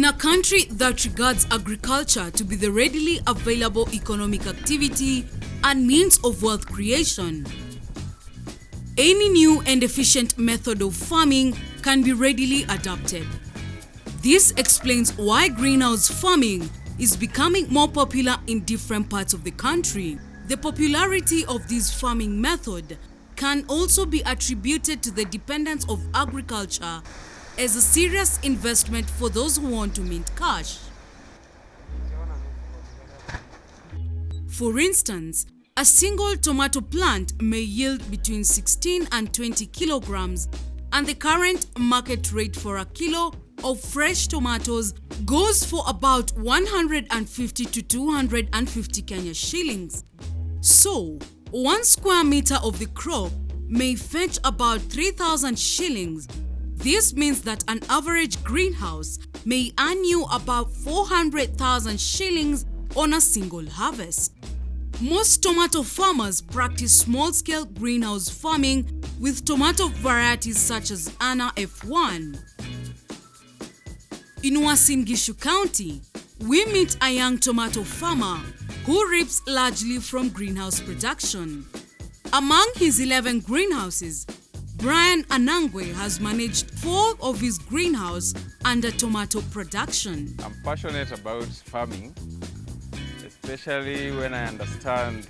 In a country that regards agriculture to be the readily available economic activity and means of wealth creation, any new and efficient method of farming can be readily adopted. This explains why greenhouse farming is becoming more popular in different parts of the country. The popularity of this farming method can also be attributed to the dependence of agriculture as a serious investment for those who want to mint cash. For instance, a single tomato plant may yield between 16 and 20 kilograms, and the current market rate for a kilo of fresh tomatoes goes for about 150 to 250 Kenya shillings. So, 1 square meter of the crop may fetch about 3,000 shillings. This means that an average greenhouse may earn you about 400,000 shillings on a single harvest. Most tomato farmers practice small-scale greenhouse farming with tomato varieties such as Anna F1. In Uasin Gishu County, we meet a young tomato farmer who reaps largely from greenhouse production. Among his 11 greenhouses, Brian Anangwe has managed 4 of his greenhouses under tomato production. I'm passionate about farming, especially when I understand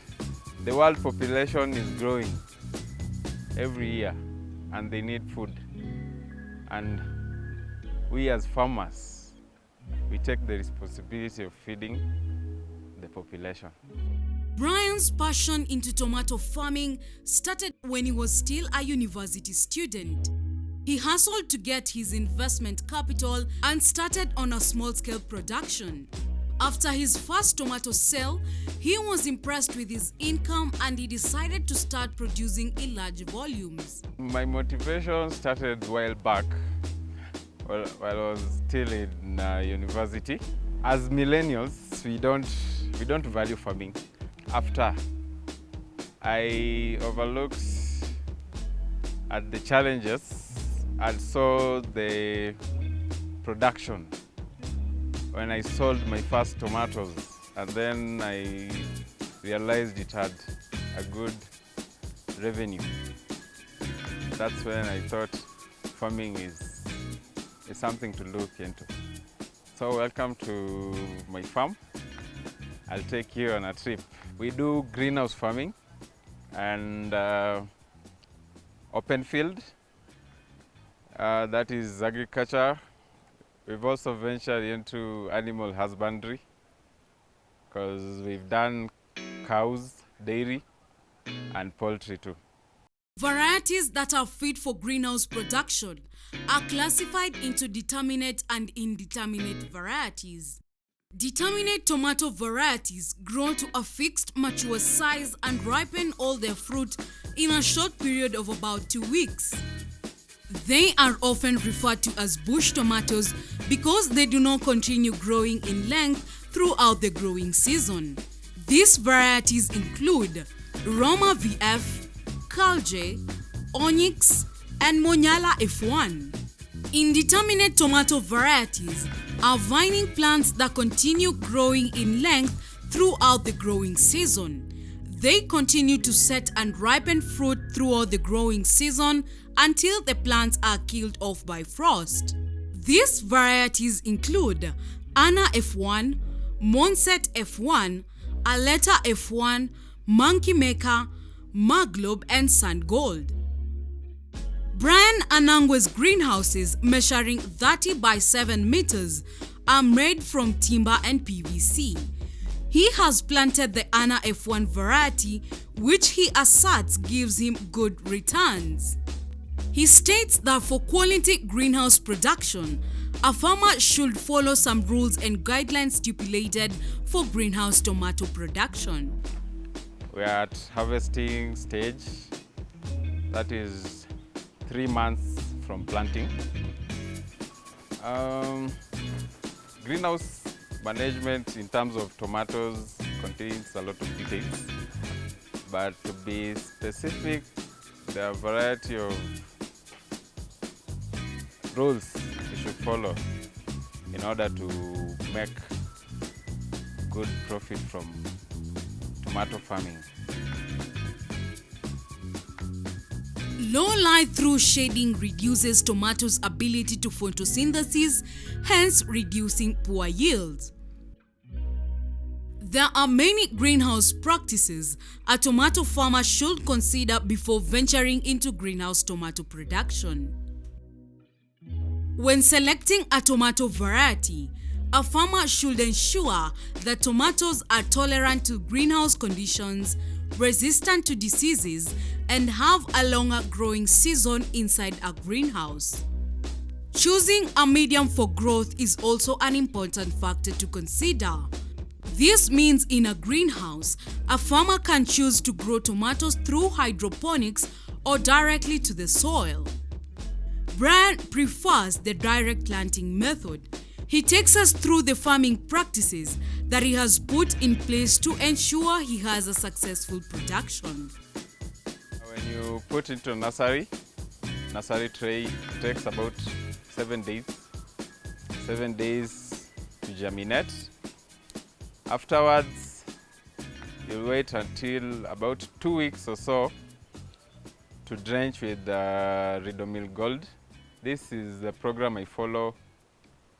the world population is growing every year and they need food. And we as farmers, we take the responsibility of feeding the population. Brian's passion into tomato farming started when he was still a university student. He hustled to get his investment capital and started on a small-scale production. After his first tomato sale, he was impressed with his income and he decided to start producing in large volumes. My motivation started a while back while I was still in university. As millennials, we don't value farming. After I overlooked at the challenges and saw the production when I sold my first tomatoes, and then I realized it had a good revenue. That's when I thought farming is something to look into. So welcome to my farm. I'll take you on a trip. We do greenhouse farming and open field. That is agriculture. We've also ventured into animal husbandry because we've done cows, dairy, and poultry too. Varieties that are fit for greenhouse production are classified into determinate and indeterminate varieties. Determinate tomato varieties grow to a fixed mature size and ripen all their fruit in a short period of about 2 weeks. They are often referred to as bush tomatoes because they do not continue growing in length throughout the growing season. These varieties include Roma VF, Kalje, Onyx, and Monyala F1. Indeterminate tomato varieties are vining plants that continue growing in length throughout the growing season. They continue to set and ripen fruit throughout the growing season until the plants are killed off by frost. These varieties include Anna F1, Monset F1, Aleta F1, Monkey Maker, Maglobe, and Sand Gold. Brian Anangwe's greenhouses, measuring 30 by 7 meters, are made from timber and PVC. He has planted the Anna F1 variety, which he asserts gives him good returns. He states that for quality greenhouse production, a farmer should follow some rules and guidelines stipulated for greenhouse tomato production. We are at harvesting stage, that is 3 months from planting. Greenhouse management in terms of tomatoes contains a lot of details, but to be specific, there are a variety of rules you should follow. in order to make good profit from tomato farming. Low light through shading reduces tomatoes' ability to photosynthesis, hence reducing poor yields. There are many greenhouse practices a tomato farmer should consider before venturing into greenhouse tomato production. When selecting a tomato variety, a farmer should ensure that tomatoes are tolerant to greenhouse conditions, resistant to diseases, and have a longer growing season inside a greenhouse. Choosing a medium for growth is also an important factor to consider. This means in a greenhouse, a farmer can choose to grow tomatoes through hydroponics or directly to the soil. Brian prefers the direct planting method. He takes us through the farming practices that he has put in place to ensure he has a successful production. When you put into nursery tray takes about 7 days. 7 days to germinate. Afterwards, you'll wait until about 2 weeks or so to drench with Ridomil Gold. This is the program I follow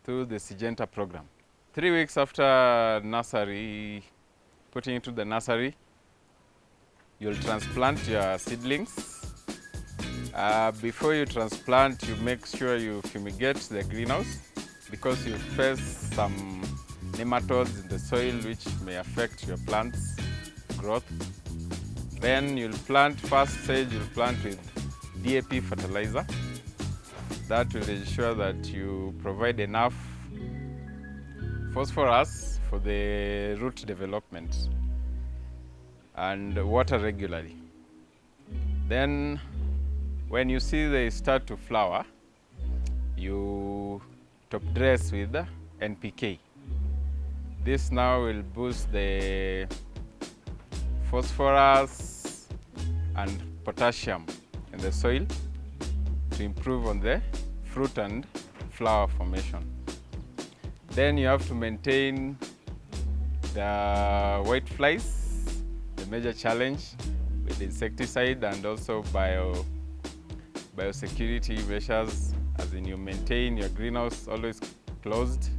through the Syngenta program. 3 weeks after nursery, putting into the nursery, you'll transplant your seedlings. Before you transplant, you make sure you fumigate the greenhouse because you face some nematodes in the soil which may affect your plant's growth. Then you'll plant, first stage you'll plant with DAP fertilizer. That will ensure that you provide enough phosphorus for the root development and water regularly. Then when you see they start to flower, you top dress with NPK. This now will boost the phosphorus and potassium in the soil to improve on the fruit and flower formation. Then you have to maintain the white flies, the major challenge with insecticide and also biosecurity measures, as in you maintain your greenhouse always closed.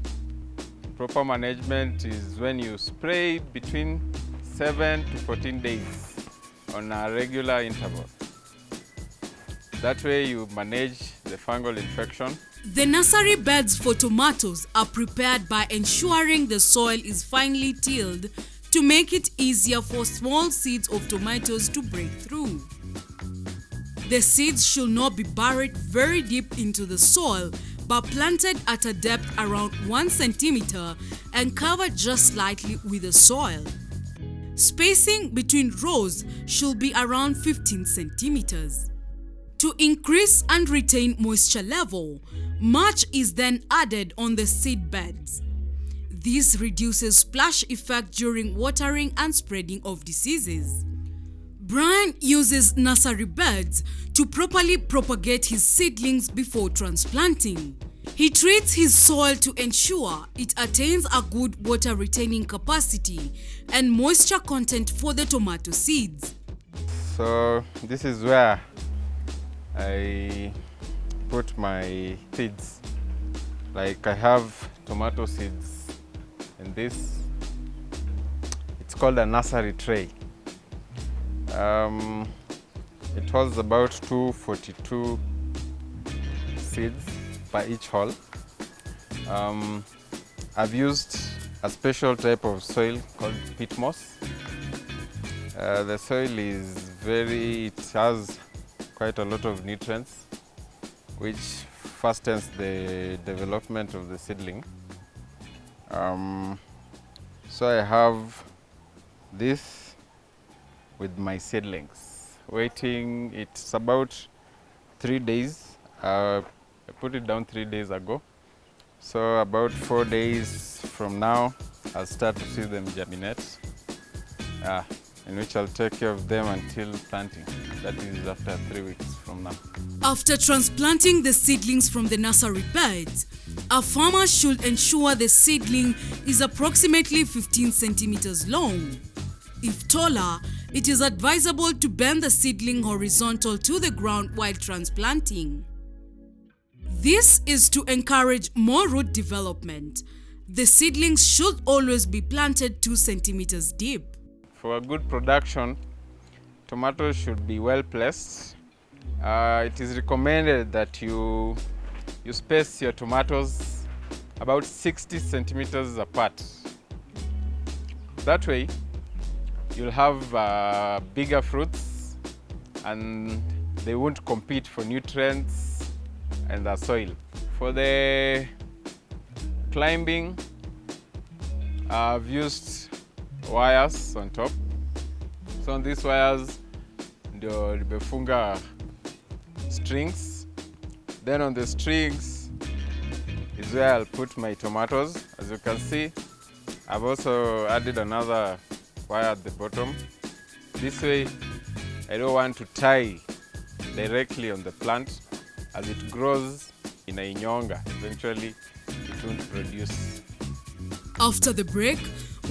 Proper management is when you spray between 7 to 14 days on a regular interval. That way you manage the fungal infection. The nursery beds for tomatoes are prepared by ensuring the soil is finely tilled to make it easier for small seeds of tomatoes to break through. The seeds should not be buried very deep into the soil, but planted at a depth around 1 centimeter and covered just slightly with the soil. Spacing between rows should be around 15 centimeters. To increase and retain moisture level, mulch is then added on the seed beds. This reduces splash effect during watering and spreading of diseases. Brian uses nursery beds to properly propagate his seedlings before transplanting. He treats his soil to ensure it attains a good water retaining capacity and moisture content for the tomato seeds. So this is where I put my seeds. Like I have tomato seeds in this. It's called a nursery tray. It holds about 242 seeds per each hole. I've used a special type of soil called peat moss. The soil is it has quite a lot of nutrients, which fastens the development of the seedling. So I have this with my seedlings waiting. It's about 3 days. I put it down 3 days ago. So about 4 days from now, I'll start to see them germinate, in which I'll take care of them until planting. That is after 3 weeks from now. After transplanting the seedlings from the nursery beds, A farmer should ensure the seedling is approximately 15 centimeters long. If taller, it is advisable to bend the seedling horizontal to the ground while transplanting. This is to encourage more root development. The seedlings should always be planted 2 centimeters deep. For a good production, tomatoes should be well placed. It is recommended that you space your tomatoes about 60 centimeters apart. That way, you'll have bigger fruits and they won't compete for nutrients and the soil. For the climbing, I've used wires on top. So on these wires, ndio nimefunga strings. Then on the strings is where I'll put my tomatoes. As you can see, I've also added another wire at the bottom. This way, I don't want to tie directly on the plant. As it grows in a inyonga, eventually it won't produce. After the break,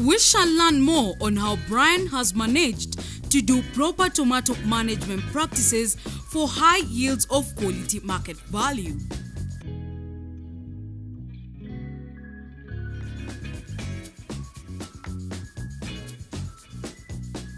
we shall learn more on how Brian has managed to do proper tomato management practices for high yields of quality market value.